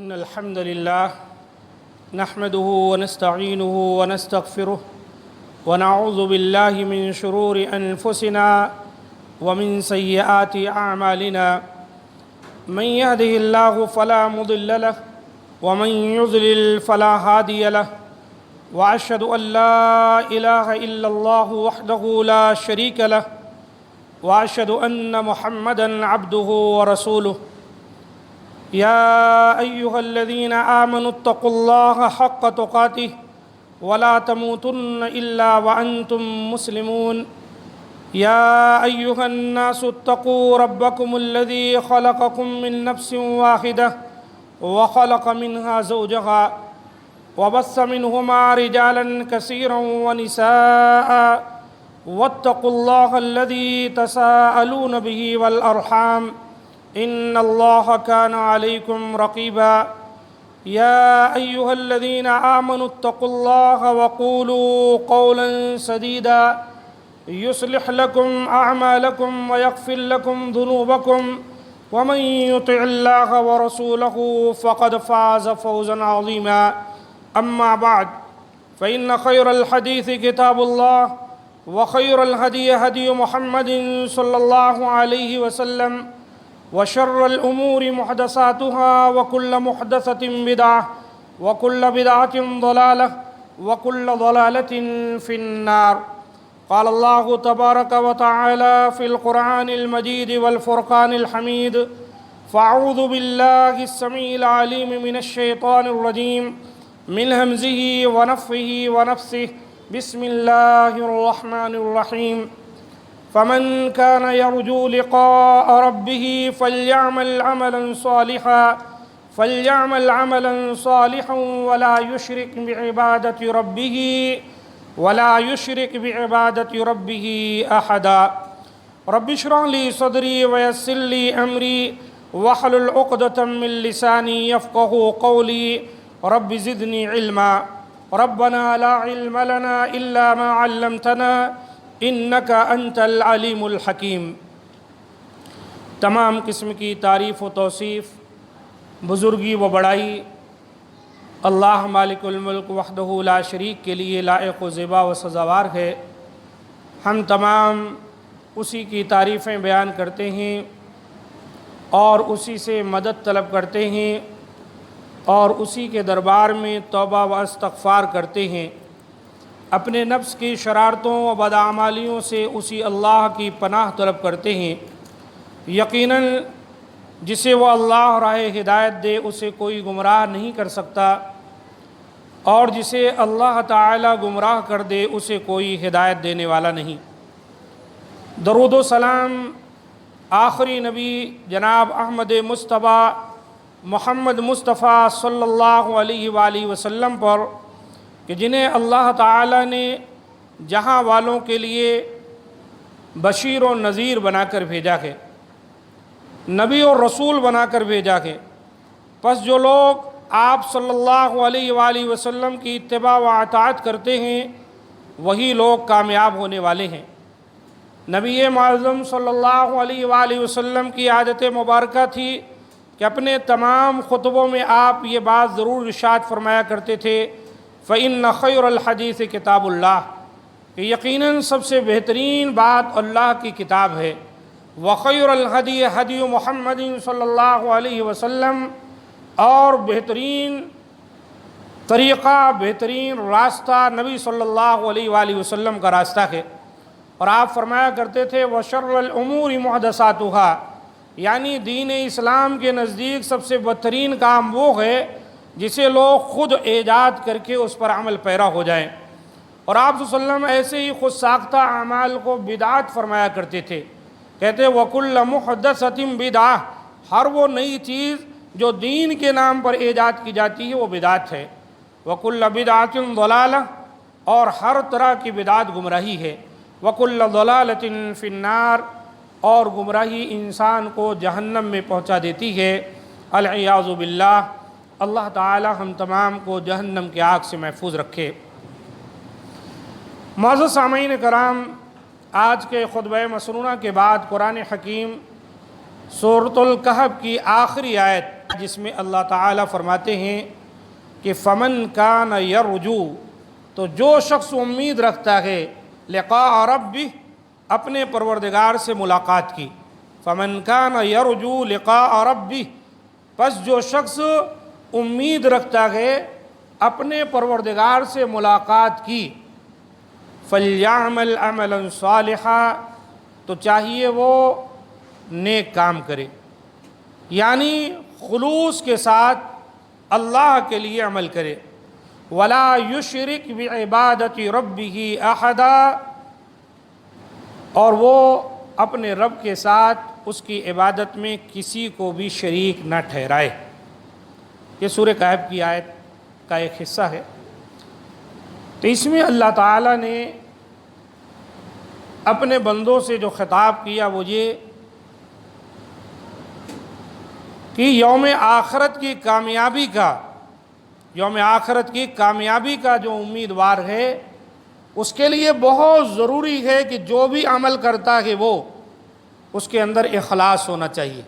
إن الحمد لله نحمده ونستعينه ونستغفره ونعوذ بالله من شرور أنفسنا ومن سيئات أعمالنا من يهده الله فلا مضل له ومن يضلل فلا هادي له وأشهد أن لا إله إلا الله وحده لا شريك له وأشهد أن محمدًا عبده ورسوله يا أيها الذين آمنوا اتقوا الله حق تقاته ولا تموتن إلا وأنتم مسلمون يا أيها الناس اتقوا ربكم الذي خلقكم من نفس واحدة وخلق منها زوجها وبث منهما رجالا كثيرا ونساء واتقوا الله الذي تساءلون به والأرحام إن الله كان عليكم رقيبا يا أيها الذين آمنوا اتقوا الله وقولوا قولا سديدا يصلح لكم أعمالكم ويغفر لكم ذنوبكم ومن يطع الله ورسوله فقد فاز فوزا عظيما أما بعد فإن خير الحديث كتاب الله وخير الهدي هدي محمد صلى الله عليه وسلم وشر الأمور محدثاتها وكل محدثة بدعة وكل بدعة ضلالة وكل ضلالة في النار. قال الله تبارك وتعالى في القرآن المجيد والفرقان الحميد فأعوذ بالله السميع العليم من الشيطان الرجيم من همزه ونفخه ونفثه بسم الله الرحمن الرحيم فمن كان يرجو لقاء ربه فليعمل عملا صالحا ولا يشرك بعبادة ربه أحدا. رب اشرح لي صدري ويسر لي أمري واحلل عقدة من لساني يفقهوا قولي رب زدني علما. ربنا لا علم لنا إلا ما علمتنا انک انت العلیم الحکیم. تمام قسم کی تعریف و توصیف، بزرگی و بڑائی اللہ مالک الملک وحدہ لا شریک کے لیے لائق و زیبا و سزاوار ہے. ہم تمام اسی کی تعریفیں بیان کرتے ہیں اور اسی سے مدد طلب کرتے ہیں اور اسی کے دربار میں توبہ و استغفار کرتے ہیں. اپنے نفس کی شرارتوں و بدعمالیوں سے اسی اللہ کی پناہ طلب کرتے ہیں. یقیناً جسے وہ اللہ راہ ہدایت دے اسے کوئی گمراہ نہیں کر سکتا اور جسے اللہ تعالی گمراہ کر دے اسے کوئی ہدایت دینے والا نہیں. درود و سلام آخری نبی جناب احمد مصطفیٰ محمد مصطفیٰ صلی اللہ علیہ وآلہ وسلم پر کہ جنہیں اللہ تعالیٰ نے جہاں والوں کے لیے بشیر و نذیر بنا کر بھیجا ہے، نبی اور رسول بنا کر بھیجا ہے. پس جو لوگ آپ صلی اللہ علیہ وآلہ وسلم کی اتباع و اطاعت کرتے ہیں وہی لوگ کامیاب ہونے والے ہیں. نبی معظم صلی اللہ علیہ وآلہ وسلم کی عادت مبارکہ تھی کہ اپنے تمام خطبوں میں آپ یہ بات ضرور ارشاد فرمایا کرتے تھے فَإِنَّ خَيْرَ الْحَدِيثِ کتاب اللہ، کہ یقیناً سب سے بہترین بات اللہ کی کتاب ہے. وَخَيْرَ الْحَدِيِ هَدِيُ مُحَمَّدٍ صلی اللہ علیہ وسلم، اور بہترین طریقہ بہترین راستہ نبی صلی اللہ علیہ وآلہ وسلم کا راستہ ہے. اور آپ فرمایا کرتے تھے وَشَرَّ الْأُمُورِ مُحْدَثَاتُهَا، یعنی دین اسلام کے نزدیک سب سے بدترین کام وہ ہے جسے لوگ خود ایجاد کر کے اس پر عمل پیرا ہو جائیں. اور آپ صلی اللہ علیہ وسلم ایسے ہی خود ساختہ اعمال کو بدعت فرمایا کرتے تھے. کہتے وَكُلَّ مُحْدَثَةٍ بِدْعَةٍ، ہر وہ نئی چیز جو دین کے نام پر ایجاد کی جاتی ہے وہ بدعت ہے. وَكُلَّ بِدْعَةٍ ضَلَالَةٍ، اور ہر طرح کی بدعت گمراہی ہے. وَكُلَّ ضَلَالَةٍ فِي النَّارِ، اور گمراہی انسان کو جہنم میں پہنچا دیتی ہے. العیاذ باللہ. اللہ تعالی ہم تمام کو جہنم کی آگ سے محفوظ رکھے. معزز سامعین کرام، آج کے خطبہ مسنونہ کے بعد قرآن حکیم سورۃ الکہف کی آخری آیت جس میں اللہ تعالیٰ فرماتے ہیں کہ فمن کان یرجو، تو جو شخص امید رکھتا ہے لقاء ربہ، اپنے پروردگار سے ملاقات کی، فمن کان یرجو لقاء ربہ، پس جو شخص امید رکھتا ہے اپنے پروردگار سے ملاقات کی، فلیعمل عملا صالحا، تو چاہیے وہ نیک کام کرے، یعنی خلوص کے ساتھ اللہ کے لیے عمل کرے، ولا یشرک بعبادۃ ربہ احدا، اور وہ اپنے رب کے ساتھ اس کی عبادت میں کسی کو بھی شریک نہ ٹھہرائے۔ یہ سورہ کہف کی آیت کا ایک حصہ ہے۔ تو اس میں اللہ تعالیٰ نے اپنے بندوں سے جو خطاب کیا وہ یہ کہ یوم آخرت کی کامیابی کا جو امیدوار ہے اس کے لیے بہت ضروری ہے کہ جو بھی عمل کرتا ہے وہ اس کے اندر اخلاص ہونا چاہیے۔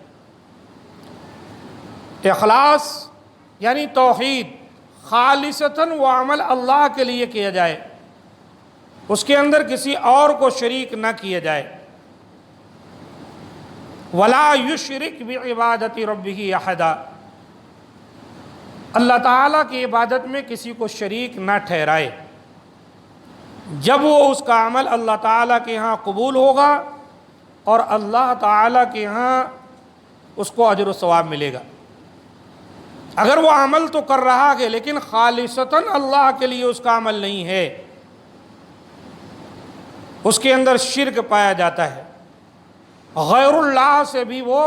اخلاص یعنی توحید، خالصتاً وہ عمل اللہ کے لیے کیا جائے، اس کے اندر کسی اور کو شریک نہ کیا جائے۔ وَلَا يُشْرِكْ بِعِبَادَةِ رَبِّهِ أَحَدًا، اللہ تعالیٰ کی عبادت میں کسی کو شریک نہ ٹھہرائے۔ جب وہ اس کا عمل اللہ تعالیٰ کے ہاں قبول ہوگا اور اللہ تعالیٰ کے ہاں اس کو اجر و ثواب ملے گا۔ اگر وہ عمل تو کر رہا ہے لیکن خالصتاً اللہ کے لیے اس کا عمل نہیں ہے، اس کے اندر شرک پایا جاتا ہے، غیر اللہ سے بھی وہ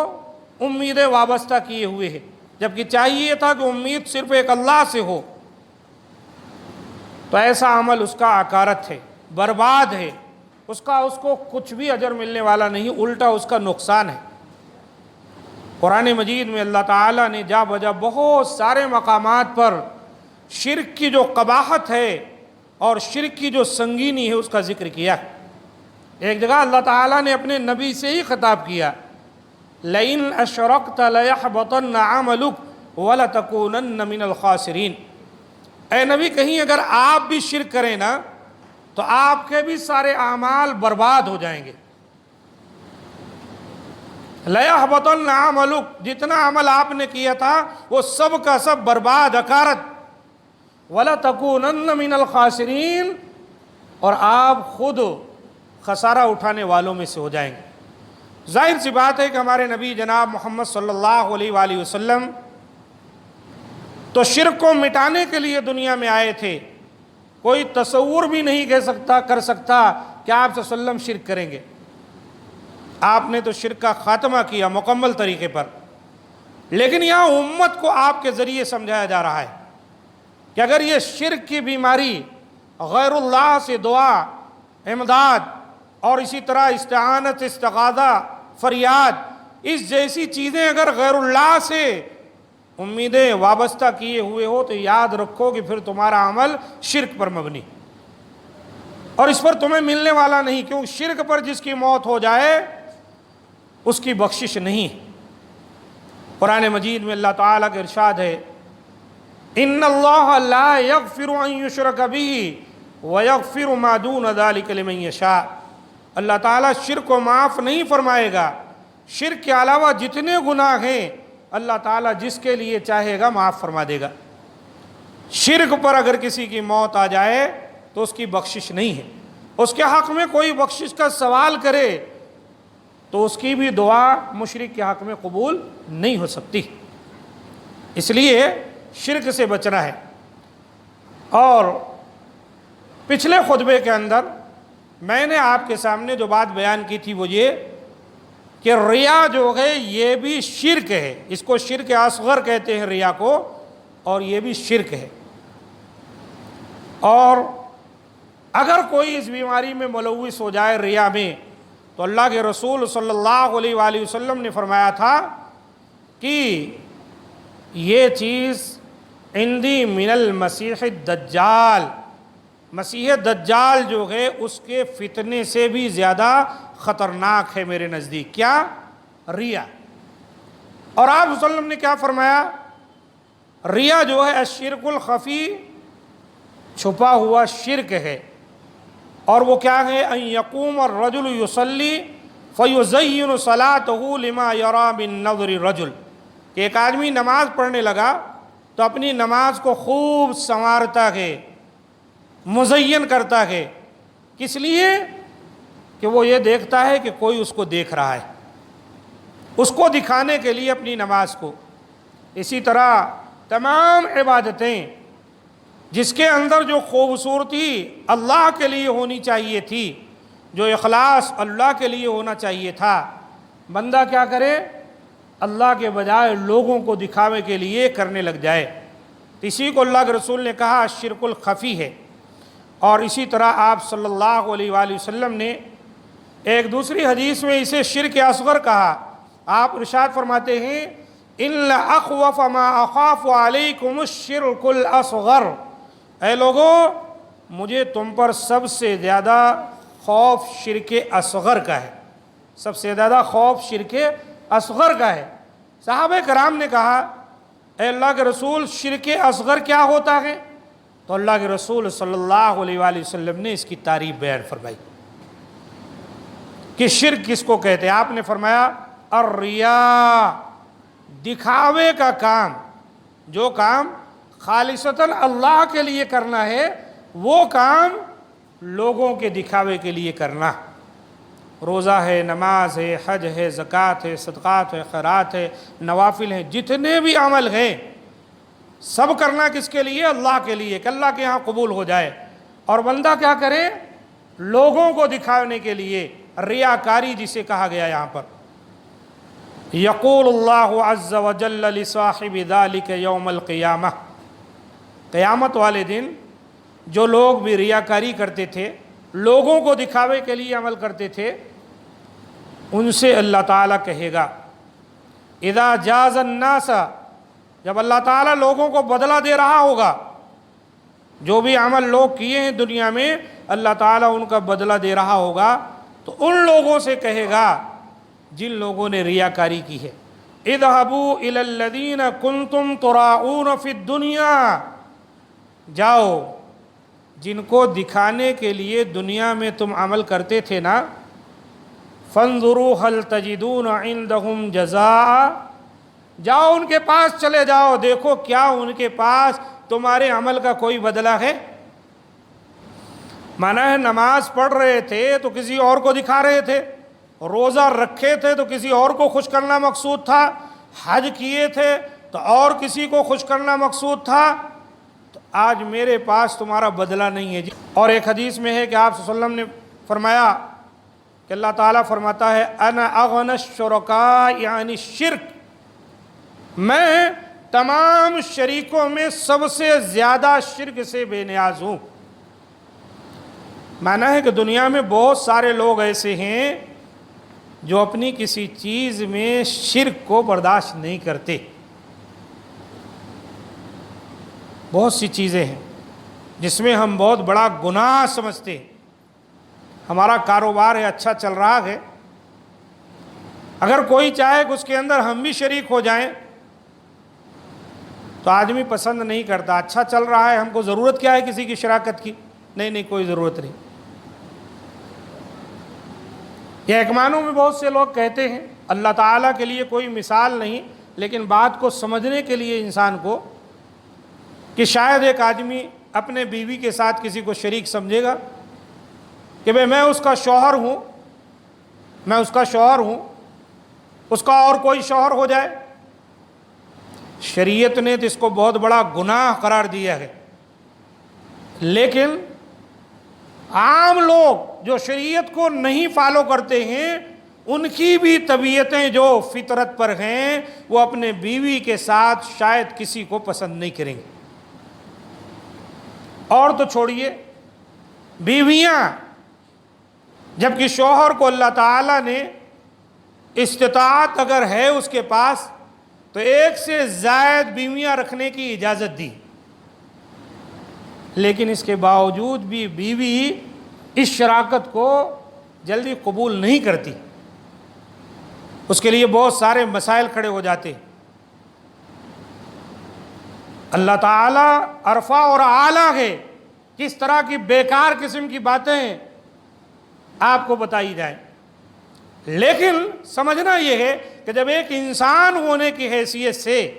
امیدیں وابستہ کیے ہوئے ہیں، جبکہ چاہیے تھا کہ امید صرف ایک اللہ سے ہو، تو ایسا عمل اس کا عکارت ہے، برباد ہے، اس کو کچھ بھی اجر ملنے والا نہیں، الٹا اس کا نقصان ہے۔ قرآن مجید میں اللہ تعالیٰ نے جا بجا بہت سارے مقامات پر شرک کی جو قباحت ہے اور شرک کی جو سنگینی ہے اس کا ذکر کیا۔ ایک جگہ اللہ تعالیٰ نے اپنے نبی سے ہی خطاب کیا، لَإِنْ أَشْرَكْتَ لَيَحْبَطَنَّ عَمَلُكَ وَلَتَكُونَنَّ مِنَ الْخَاسِرِينَ، اے نبی کہیں اگر آپ بھی شرک کریں نا تو آپ کے بھی سارے اعمال برباد ہو جائیں گے۔ لَيَحْبَطَنَّ عَمَلُكَ، جتنا عمل آپ نے کیا تھا وہ سب کا سب برباد، عکارت، وَلَتَكُونَنَّ مِنَ الْخَاسِرِينَ، اور آپ خود خسارہ اٹھانے والوں میں سے ہو جائیں گے۔ ظاہر سی بات ہے کہ ہمارے نبی جناب محمد صلی اللہ علیہ وآلہ وسلم تو شرک کو مٹانے کے لیے دنیا میں آئے تھے، کوئی تصور بھی نہیں کر سکتا کہ آپ صلی اللہ علیہ وسلم شرک کریں گے۔ آپ نے تو شرک کا خاتمہ کیا مکمل طریقے پر، لیکن یہاں امت کو آپ کے ذریعے سمجھایا جا رہا ہے کہ اگر یہ شرک کی بیماری، غیر اللہ سے دعا، امداد اور اسی طرح استعانت، استغاثہ، فریاد، اس جیسی چیزیں اگر غیر اللہ سے امیدیں وابستہ کیے ہوئے ہو تو یاد رکھو کہ پھر تمہارا عمل شرک پر مبنی، اور اس پر تمہیں ملنے والا نہیں، کیوں شرک پر جس کی موت ہو جائے اس کی بخشش نہیں۔ قرآن مجید میں اللہ تعالیٰ کا ارشاد ہے، ان اللہ لا یغفر ان یشرک بہ ویغفر ما دون ذلک لمن یشاء، اللہ تعالیٰ شرک کو معاف نہیں فرمائے گا، شرک کے علاوہ جتنے گناہ ہیں اللہ تعالیٰ جس کے لیے چاہے گا معاف فرما دے گا۔ شرک پر اگر کسی کی موت آ جائے تو اس کی بخشش نہیں ہے، اس کے حق میں کوئی بخشش کا سوال کرے تو اس کی بھی دعا مشرک کے حق میں قبول نہیں ہو سکتی، اس لیے شرک سے بچنا ہے۔ اور پچھلے خطبے کے اندر میں نے آپ کے سامنے جو بات بیان کی تھی وہ یہ کہ ریا جو ہے یہ بھی شرک ہے، اس کو شرک اصغر کہتے ہیں ریا کو، اور یہ بھی شرک ہے۔ اور اگر کوئی اس بیماری میں ملوث ہو جائے ریا میں، تو اللہ کے رسول صلی اللہ علیہ وآلہ وسلم نے فرمایا تھا کہ یہ چیز عندی من المسیح الدجال، مسیح دجال جو ہے اس کے فتنے سے بھی زیادہ خطرناک ہے میرے نزدیک۔ کیا؟ ریا۔ اور آپ صلی اللہ علیہ وسلم نے کیا فرمایا ریا جو ہے الشرک الخفی، چھپا ہوا شرک ہے، اور وہ کیا ہے؟ ان یقوم الرجل یصلی فیزین صلاتہ لما یری من نظر الرجل، کہ ایک آدمی نماز پڑھنے لگا تو اپنی نماز کو خوب سنوارتا ہے، مزین کرتا ہے، کس لیے؟ کہ وہ یہ دیکھتا ہے کہ کوئی اس کو دیکھ رہا ہے، اس کو دکھانے کے لیے اپنی نماز کو۔ اسی طرح تمام عبادتیں جس کے اندر جو خوبصورتی اللہ کے لیے ہونی چاہیے تھی، جو اخلاص اللہ کے لیے ہونا چاہیے تھا، بندہ کیا کرے؟ اللہ کے بجائے لوگوں کو دکھاوے کے لیے کرنے لگ جائے، اسی کو اللہ کے رسول نے کہا شرک الخفی ہے۔ اور اسی طرح آپ صلی اللہ علیہ وآلہ وسلم نے ایک دوسری حدیث میں اسے شرک اصغر کہا۔ آپ ارشاد فرماتے ہیں اِنَّ أَخْوَفَ مَا أَخَافُ عَلَيْكُمُ الشِّرْكُ الْأَصْغَرُ، اے لوگو مجھے تم پر سب سے زیادہ خوف شرک اصغر کا ہے، سب سے زیادہ خوف شرک اصغر کا ہے۔ صحابہ کرام نے کہا اے اللہ کے رسول شرک اصغر کیا ہوتا ہے؟ تو اللہ کے رسول صلی اللہ علیہ وآلہ وسلم نے اس کی تعریف بیان فرمائی کہ شرک کس کو کہتے ہیں۔ آپ نے فرمایا الریا، دکھاوے کا کام، جو کام خالصتاً اللہ کے لیے کرنا ہے وہ کام لوگوں کے دکھاوے کے لیے کرنا۔ روزہ ہے، نماز ہے، حج ہے، زکوٰۃ ہے، صدقات ہے، خیرات ہے، نوافل ہیں، جتنے بھی عمل ہیں سب کرنا کس کے لیے؟ اللہ کے لیے، کہ اللہ کے ہاں قبول ہو جائے۔ اور بندہ کیا کرے؟ لوگوں کو دکھانے کے لیے، ریاکاری جسے کہا گیا یہاں پر۔ یقول اللہ عز وجل لصاحب ذلک یوم القیامہ، قیامت والے دن جو لوگ بھی ریاکاری کرتے تھے، لوگوں کو دکھاوے کے لیے عمل کرتے تھے، ان سے اللہ تعالیٰ کہے گا اذا جاز الناس، جب اللہ تعالیٰ لوگوں کو بدلہ دے رہا ہوگا، جو بھی عمل لوگ کیے ہیں دنیا میں اللہ تعالیٰ ان کا بدلہ دے رہا ہوگا، تو ان لوگوں سے کہے گا جن لوگوں نے ریاکاری کی ہے اذهبوا الى الذين كنتم تراؤون في الدنيا، جاؤ جن کو دکھانے کے لیے دنیا میں تم عمل کرتے تھے نا، فانظروا هل تجدون عندهم جزاء، جاؤ ان کے پاس چلے جاؤ، دیکھو کیا ان کے پاس تمہارے عمل کا کوئی بدلہ ہے۔ مانا ہے نماز پڑھ رہے تھے تو کسی اور کو دکھا رہے تھے، روزہ رکھے تھے تو کسی اور کو خوش کرنا مقصود تھا، حج کیے تھے تو اور کسی کو خوش کرنا مقصود تھا، تو آج میرے پاس تمہارا بدلہ نہیں ہے۔ اور ایک حدیث میں ہے کہ آپ صلی اللہ علیہ وسلم نے فرمایا کہ اللہ تعالیٰ فرماتا ہے انا اغنى الشرکاء یعنی شرک، میں تمام شریکوں میں سب سے زیادہ شرک سے بے نیاز ہوں۔ مانا ہے کہ دنیا میں بہت سارے لوگ ایسے ہیں جو اپنی کسی چیز میں شرک کو برداشت نہیں کرتے۔ بہت سی چیزیں ہیں جس میں ہم بہت بڑا گناہ سمجھتے ہیں۔ ہمارا کاروبار ہے، اچھا چل رہا ہے، اگر کوئی چاہے کہ اس کے اندر ہم بھی شریک ہو جائیں تو آدمی پسند نہیں کرتا۔ اچھا چل رہا ہے، ہم کو ضرورت کیا ہے کسی کی شراکت کی؟ نہیں کوئی ضرورت نہیں۔ یہ ایک معنوں میں بہت سے لوگ کہتے ہیں، اللہ تعالیٰ کے لیے کوئی مثال نہیں، لیکن بات کو سمجھنے کے لیے انسان کو کہ شاید ایک آدمی اپنے بیوی کے ساتھ کسی کو شریک سمجھے گا کہ میں اس کا شوہر ہوں، میں اس کا شوہر ہوں، اس کا اور کوئی شوہر ہو جائے۔ شریعت نے تو اس کو بہت بڑا گناہ قرار دیا ہے، لیکن عام لوگ جو شریعت کو نہیں فالو کرتے ہیں ان کی بھی طبیعتیں جو فطرت پر ہیں وہ اپنے بیوی کے ساتھ شاید کسی کو پسند نہیں کریں گے۔ اور تو چھوڑیے بیویاں، جبکہ شوہر کو اللہ تعالیٰ نے استطاعت اگر ہے اس کے پاس تو ایک سے زائد بیویاں رکھنے کی اجازت دی، لیکن اس کے باوجود بھی بیوی اس شراکت کو جلدی قبول نہیں کرتی، اس کے لیے بہت سارے مسائل کھڑے ہو جاتے۔ اللہ تعالیٰ عرفہ اور اعلیٰ ہے، کس طرح کی بیکار قسم کی باتیں آپ کو بتائی جائیں. لیکن سمجھنا یہ ہے کہ جب ایک انسان ہونے کی حیثیت سے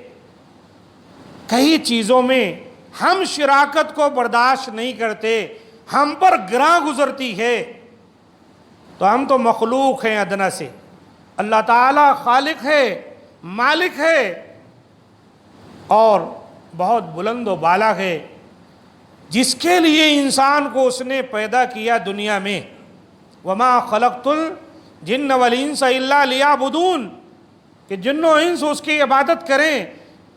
کئی چیزوں میں ہم شراکت کو برداشت نہیں کرتے، ہم پر گراں گزرتی ہے، تو ہم تو مخلوق ہیں ادنا سے. اللہ تعالیٰ خالق ہے، مالک ہے اور بہت بلند و بالا ہے، جس کے لیے انسان کو اس نے پیدا کیا دنیا میں. وما خلقت الجن والانس الا لیعبدون، کہ جن و انس اس کی عبادت کریں.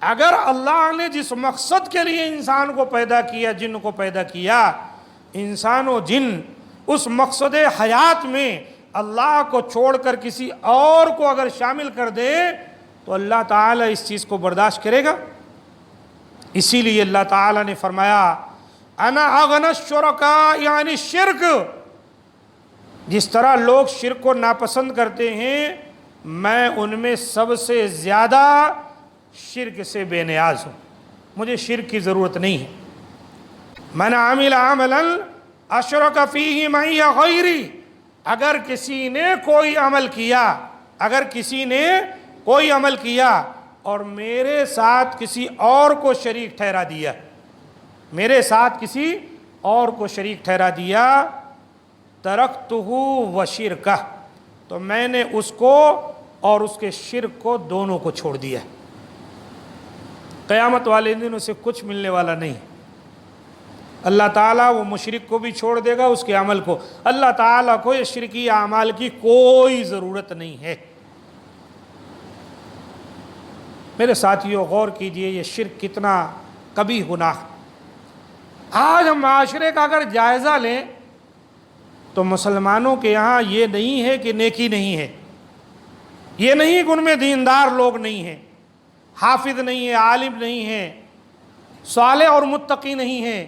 اگر اللہ نے جس مقصد کے لیے انسان کو پیدا کیا، جن کو پیدا کیا، انسان و جن اس مقصد حیات میں اللہ کو چھوڑ کر کسی اور کو اگر شامل کر دے تو اللہ تعالیٰ اس چیز کو برداشت کرے گا؟ اسی لیے اللہ تعالیٰ نے فرمایا انا اغنی الشرکاء، یعنی شرک. جس طرح لوگ شرک کو ناپسند کرتے ہیں، میں ان میں سب سے زیادہ شرک سے بے نیاز ہوں، مجھے شرک کی ضرورت نہیں ہے. من عمل عملا اشرک فیہ معی غیری، اگر کسی نے کوئی عمل کیا اور میرے ساتھ کسی اور کو شریک ٹھہرا دیا، ترکتہ وشرکہ، تو میں نے اس کو اور اس کے شرک کو دونوں کو چھوڑ دیا. قیامت والے دن اسے کچھ ملنے والا نہیں. اللہ تعالیٰ وہ مشرک کو بھی چھوڑ دے گا، اس کے عمل کو. اللہ تعالیٰ کو یہ شرکی اعمال کی کوئی ضرورت نہیں ہے. میرے ساتھیوں غور کیجئے یہ شرک کتنا قبیح گناہ. آج ہم معاشرے کا اگر جائزہ لیں تو مسلمانوں کے یہاں یہ نہیں ہے کہ نیکی نہیں ہے، یہ نہیں کہ ان میں دیندار لوگ نہیں ہیں، حافظ نہیں ہے، عالم نہیں ہے، صالح اور متقی نہیں ہیں،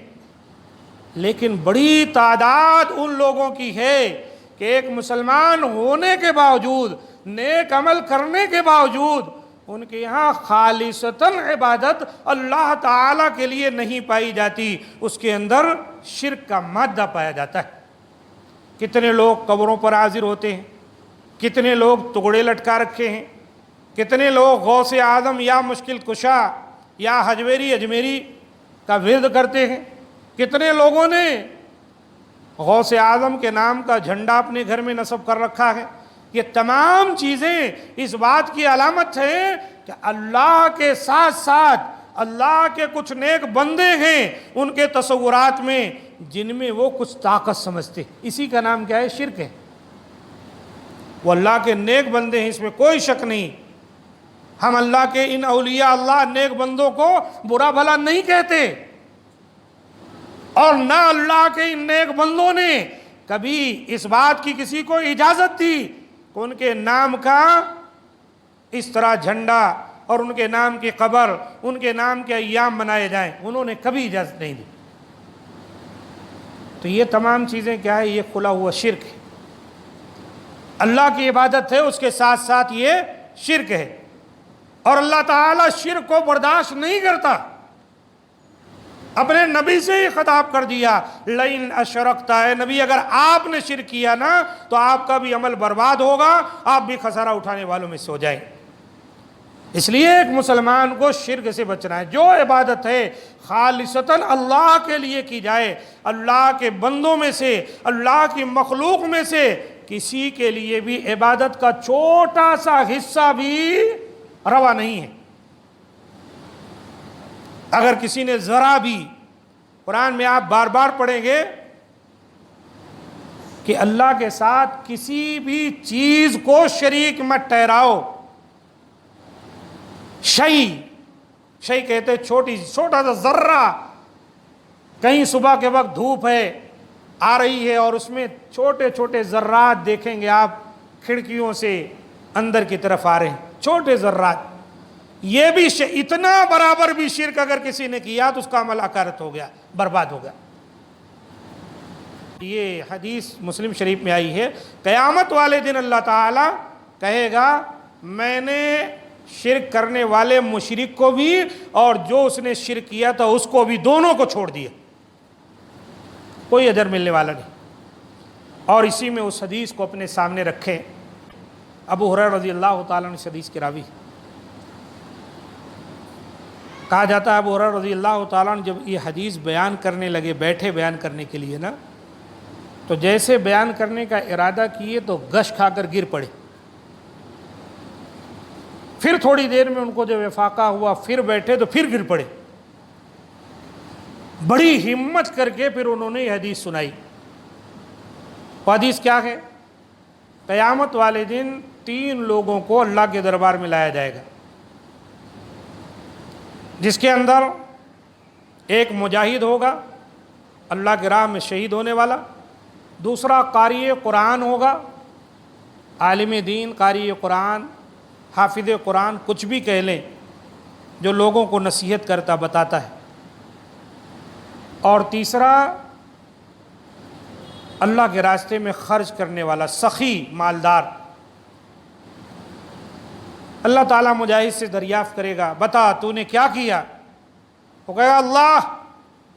لیکن بڑی تعداد ان لوگوں کی ہے کہ ایک مسلمان ہونے کے باوجود، نیک عمل کرنے کے باوجود، ان کے یہاں خالصتاً عبادت اللہ تعالیٰ کے لیے نہیں پائی جاتی، اس کے اندر شرک کا مادہ پایا جاتا ہے. کتنے لوگ قبروں پر حاضر ہوتے ہیں، کتنے لوگ ٹکڑے لٹکا رکھے ہیں، کتنے لوگ غوث اعظم یا مشکل کشا یا حجویری اجمیری کا ورد کرتے ہیں، کتنے لوگوں نے غوث اعظم کے نام کا جھنڈا اپنے گھر میں نصب کر رکھا ہے. یہ تمام چیزیں اس بات کی علامت ہے کہ اللہ کے ساتھ ساتھ اللہ کے کچھ نیک بندے ہیں ان کے تصورات میں جن میں وہ کچھ طاقت سمجھتے. اسی کا نام کیا ہے؟ شرک ہے. وہ اللہ کے نیک بندے ہیں، اس میں کوئی شک نہیں. ہم اللہ کے ان اولیاء اللہ نیک بندوں کو برا بھلا نہیں کہتے، اور نہ اللہ کے ان نیک بندوں نے کبھی اس بات کی کسی کو اجازت دی کہ ان کے نام کا اس طرح جھنڈا اور ان کے نام کی قبر، ان کے نام کے ایام منائے جائیں. انہوں نے کبھی اجازت نہیں دی. تو یہ تمام چیزیں کیا ہے؟ یہ کھلا ہوا شرک ہے. اللہ کی عبادت ہے، اس کے ساتھ ساتھ یہ شرک ہے، اور اللہ تعالیٰ شرک کو برداشت نہیں کرتا. اپنے نبی سے ہی خطاب کر دیا لئن اشرکت، اے نبی اگر آپ نے شرک کیا نا تو آپ کا بھی عمل برباد ہوگا، آپ بھی خسارہ اٹھانے والوں میں سے ہو جائیں. اس لیے ایک مسلمان کو شرک سے بچنا ہے. جو عبادت ہے خالصتاً اللہ کے لیے کی جائے، اللہ کے بندوں میں سے، اللہ کی مخلوق میں سے کسی کے لیے بھی عبادت کا چھوٹا سا حصہ بھی روا نہیں ہے. اگر کسی نے ذرا بھی، قرآن میں آپ بار بار پڑھیں گے کہ اللہ کے ساتھ کسی بھی چیز کو شریک مت ٹھہراؤ. شیء کہتے ہیں چھوٹا سا ذرہ. کہیں صبح کے وقت دھوپ ہے آ رہی ہے اور اس میں چھوٹے چھوٹے ذرات دیکھیں گے آپ کھڑکیوں سے اندر کی طرف آ رہے ہیں، چھوٹے ذرات. یہ بھی اتنا برابر بھی شرک اگر کسی نے کیا تو اس کا عمل اکارت ہو گیا، برباد ہو گیا. یہ حدیث مسلم شریف میں آئی ہے. قیامت والے دن اللہ تعالیٰ کہے گا میں نے شرک کرنے والے مشرک کو بھی اور جو اس نے شرک کیا تھا اس کو بھی، دونوں کو چھوڑ دیا، کوئی اجر ملنے والا نہیں۔ اور اسی میں اس حدیث کو اپنے سامنے رکھیں، ابو ہریرہ رضی اللہ تعالیٰ عنہ اس حدیث کے راوی، کہا جاتا ہے ابو ہریرہ رضی اللہ تعالیٰ عنہ جب یہ حدیث بیان کرنے لگے، بیٹھے بیان کرنے کے لیے نا، تو جیسے بیان کرنے کا ارادہ کیے تو غش کھا کر گر پڑے۔ پھر تھوڑی دیر میں ان کو جب افاقہ ہوا، پھر بیٹھے تو پھر گر پڑے۔ بڑی ہمت کر کے پھر انہوں نے یہ حدیث سنائی۔ وہ حدیث کیا ہے؟ قیامت والے دن 3 لوگوں کو اللہ کے دربار میں لایا جائے گا، جس کے اندر ایک مجاہد ہوگا، اللہ کی راہ میں شہید ہونے والا، دوسرا قاری قرآن ہوگا، عالم دین، قاری قرآن، حافظ قرآن، کچھ بھی کہہ لیں، جو لوگوں کو نصیحت کرتا بتاتا ہے، اور تیسرا اللہ کے راستے میں خرچ کرنے والا، سخی، مالدار۔ اللہ تعالیٰ مجاہد سے دریافت کرے گا، بتا تو نے کیا کیا؟ وہ کہے گا اللہ،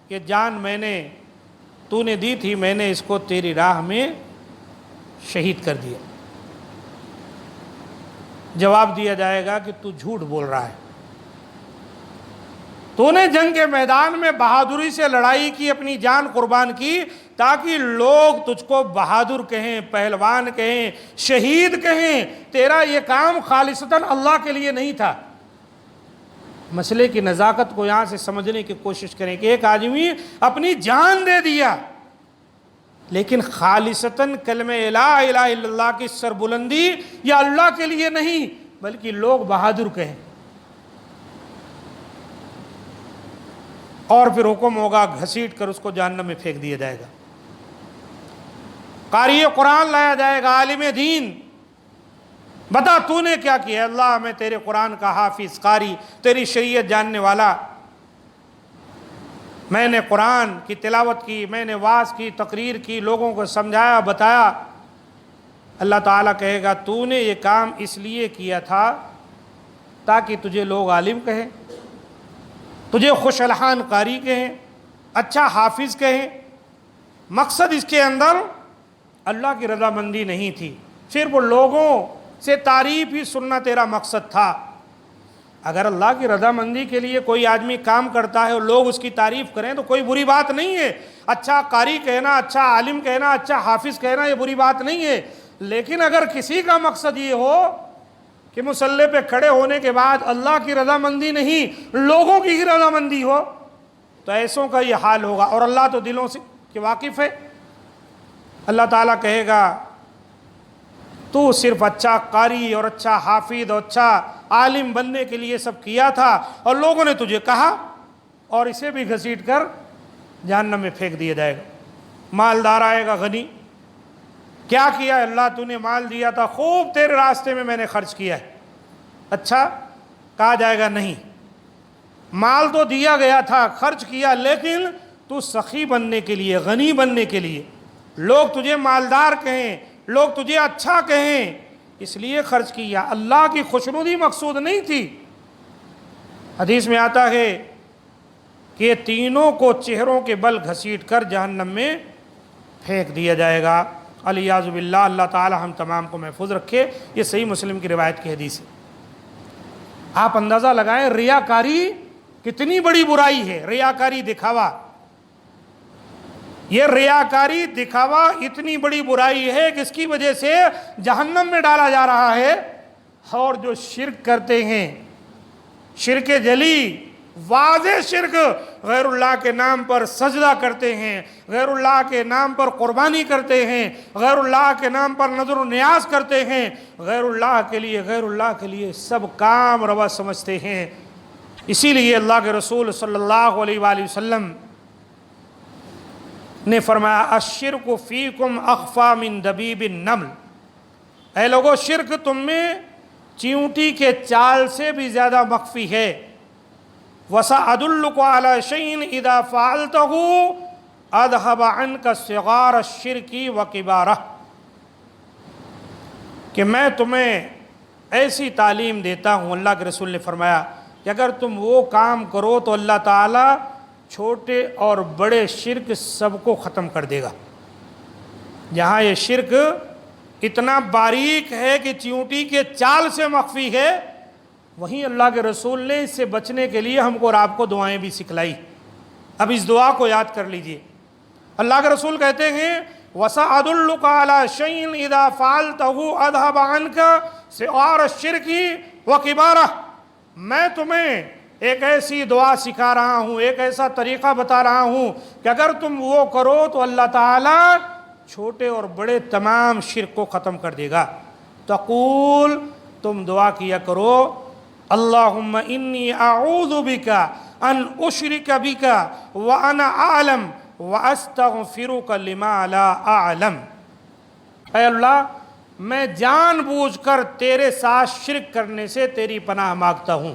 یہ جان تو نے دی تھی، میں نے اس کو تیری راہ میں شہید کر دیا۔ جواب دیا جائے گا کہ تو جھوٹ بول رہا ہے، تو نے جنگ کے میدان میں بہادری سے لڑائی کی، اپنی جان قربان کی تاکہ لوگ تجھ کو بہادر کہیں، پہلوان کہیں، شہید کہیں۔ تیرا یہ کام خالصتاً اللہ کے لیے نہیں تھا۔ مسئلے کی نزاکت کو یہاں سے سمجھنے کی کوشش کریں کہ ایک آدمی اپنی جان دے دیا، لیکن خالصتاً کلمہ لا الہ الا اللہ کی سربلندی یا اللہ کے لیے نہیں، بلکہ لوگ بہادر کہیں۔ اور پھر حکم ہوگا، گھسیٹ کر اس کو جہنم میں پھینک دیا جائے گا۔ قاری قرآن لایا جائے گا، عالم دین، بتا تو نے کیا کیا؟ اللہ، میں تیرے قرآن کا حافظ، قاری، تیری شریعت جاننے والا، میں نے قرآن کی تلاوت کی، میں نے وعظ کی، تقریر کی، لوگوں کو سمجھایا، بتایا۔ اللہ تعالیٰ کہے گا تو نے یہ کام اس لیے کیا تھا تاکہ تجھے لوگ عالم کہیں، تجھے خوش الحان قاری کہیں، اچھا حافظ کہیں۔ مقصد اس کے اندر اللہ کی رضامندی نہیں تھی، صرف وہ لوگوں سے تعریف ہی سننا تیرا مقصد تھا۔ اگر اللہ کی رضامندی کے لیے کوئی آدمی کام کرتا ہے اور لوگ اس کی تعریف کریں تو کوئی بری بات نہیں ہے۔ اچھا قاری کہنا، اچھا عالم کہنا، اچھا حافظ کہنا، یہ بری بات نہیں ہے۔ لیکن اگر کسی کا مقصد یہ ہو کہ مصلی پہ کھڑے ہونے کے بعد اللہ کی رضامندی نہیں، لوگوں کی ہی رضامندی ہو، تو ایسوں کا یہ حال ہوگا۔ اور اللہ تو دلوں سے کہ واقف ہے۔ اللہ تعالیٰ کہے گا تو صرف اچھا قاری اور اچھا حافظ اور اچھا عالم بننے کے لیے سب کیا تھا، اور لوگوں نے تجھے کہا، اور اسے بھی گھسیٹ کر جہنم میں پھینک دیا جائے گا۔ مالدار آئے گا، غنی، کیا کیا؟ اللہ تو نے مال دیا تھا، خوب تیرے راستے میں نے خرچ کیا ہے۔ اچھا، کہا جائے گا نہیں، مال تو دیا گیا تھا، خرچ کیا، لیکن تو سخی بننے کے لیے، غنی بننے کے لیے، لوگ تجھے مالدار کہیں، لوگ تجھے اچھا کہیں، اس لیے خرچ کیا، اللہ کی خوشنودی مقصود نہیں تھی۔ حدیث میں آتا ہے کہ یہ تینوں کو چہروں کے بل گھسیٹ کر جہنم میں پھینک دیا جائے گا۔ الیاذ باللہ، اللہ تعالی ہم تمام کو محفوظ رکھے۔ یہ صحیح مسلم کی روایت کی حدیث ہے۔ آپ اندازہ لگائیں ریاکاری کتنی بڑی برائی ہے۔ ریاکاری، دکھاوا، یہ ریاکاری، دکھاوا اتنی بڑی برائی ہے کہ اس کی وجہ سے جہنم میں ڈالا جا رہا ہے۔ اور جو شرک کرتے ہیں، شرک جلی، واضح شرک، غیر اللہ کے نام پر سجدہ کرتے ہیں، غیر اللہ کے نام پر قربانی کرتے ہیں، غیر اللہ کے نام پر نظر و نیاز کرتے ہیں، غیر اللہ کے لیے سب کام روا سمجھتے ہیں۔ اسی لیے اللہ کے رسول صلی اللہ علیہ وآلہ وسلم نے فرمایا الشرک فیکم اخفی من دبیب النمل، اے لوگو، شرک تم میں چیونٹی کے چال سے بھی زیادہ مخفی ہے۔ وَسَأَدُلُّكَ عَلَى شَيْءٍ إِذَا فَعَلْتَهُ أَذْهَبَ عَنْكَ صِغَارَ الشِّرْكِ وَكِبَارَهُ، کہ میں تمہیں ایسی تعلیم دیتا ہوں، اللہ کے رسول نے فرمایا کہ اگر تم وہ کام کرو تو اللہ تعالیٰ چھوٹے اور بڑے شرک سب کو ختم کر دے گا۔ جہاں یہ شرک اتنا باریک ہے کہ چیونٹی کے چال سے مخفی ہے، وہیں اللہ کے رسول نے اس سے بچنے کے لیے ہم کو اور آپ کو دعائیں بھی سکھلائی۔ اب اس دعا کو یاد کر لیجئے۔ اللہ کے رسول کہتے ہیں وَسَأَدُلُّكَ عَلَى شَيْءٍ إِذَا فَعَلْتَهُ أَذْهَبَ عَنْكَ سِعَارَ الشِّرْكِ وَكِبَارَهُ، میں تمہیں ایک ایسی دعا سکھا رہا ہوں، ایک ایسا طریقہ بتا رہا ہوں کہ اگر تم وہ کرو تو اللہ تعالیٰ چھوٹے اور بڑے تمام شرک کو ختم کر دے گا۔ تقول، تم دعا کیا کرو اللہم انی اعوذ بک ان اشرک بک وانا اعلم واستغفرک لما لا اعلم۔ اے اللہ، میں جان بوجھ کر تیرے ساتھ شرک کرنے سے تیری پناہ مانگتا ہوں،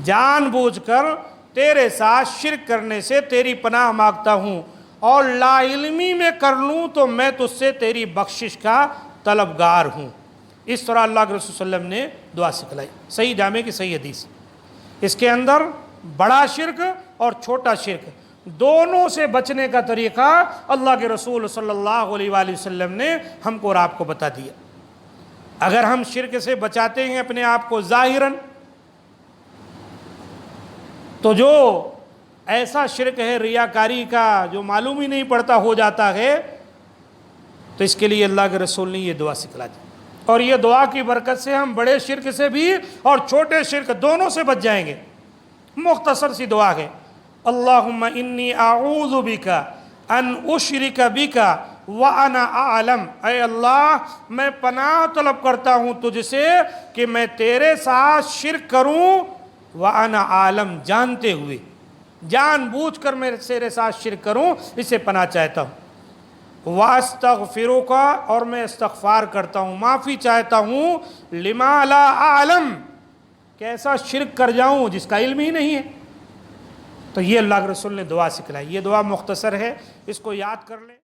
جان بوجھ کر تیرے ساتھ شرک کرنے سے تیری پناہ مانگتا ہوں، اور لا علمی میں کر لوں تو میں تجھ سے تیری بخشش کا طلبگار ہوں۔ اس طرح اللہ کے رسول صلی اللہ علیہ وسلم نے دعا سکھلائی، صحیح جامع کی صحیح حدیث۔ اس کے اندر بڑا شرک اور چھوٹا شرک دونوں سے بچنے کا طریقہ اللہ کے رسول صلی اللہ علیہ وآلہ وسلم نے ہم کو اور آپ کو بتا دیا۔ اگر ہم شرک سے بچاتے ہیں اپنے آپ کو ظاہراً، تو جو ایسا شرک ہے ریاکاری کا جو معلوم ہی نہیں پڑتا ہو جاتا ہے، تو اس کے لیے اللہ کے رسول نے یہ دعا سکھلا دی، اور یہ دعا کی برکت سے ہم بڑے شرک سے بھی اور چھوٹے شرک دونوں سے بچ جائیں گے۔ مختصر سی دعا ہے، اللہم انی اعوذ بک ان اشرک بک وانا اعلم، اے اللہ میں پناہ طلب کرتا ہوں تجھ سے کہ میں تیرے ساتھ شرک کروں، وانا اعلم جانتے ہوئے، جان بوجھ کر میں تیرے ساتھ شرک کروں، اس سے پناہ چاہتا ہوں۔ وَأَسْتَغْفِرُكَ، اور میں استغفار کرتا ہوں، معافی چاہتا ہوں، لِمَا لَا أَعْلَمُ، کہ ایسا شرک کر جاؤں جس کا علم ہی نہیں ہے۔ تو یہ اللہ کے رسول نے دعا سکھلائی۔ یہ دعا مختصر ہے، اس کو یاد کر لیں۔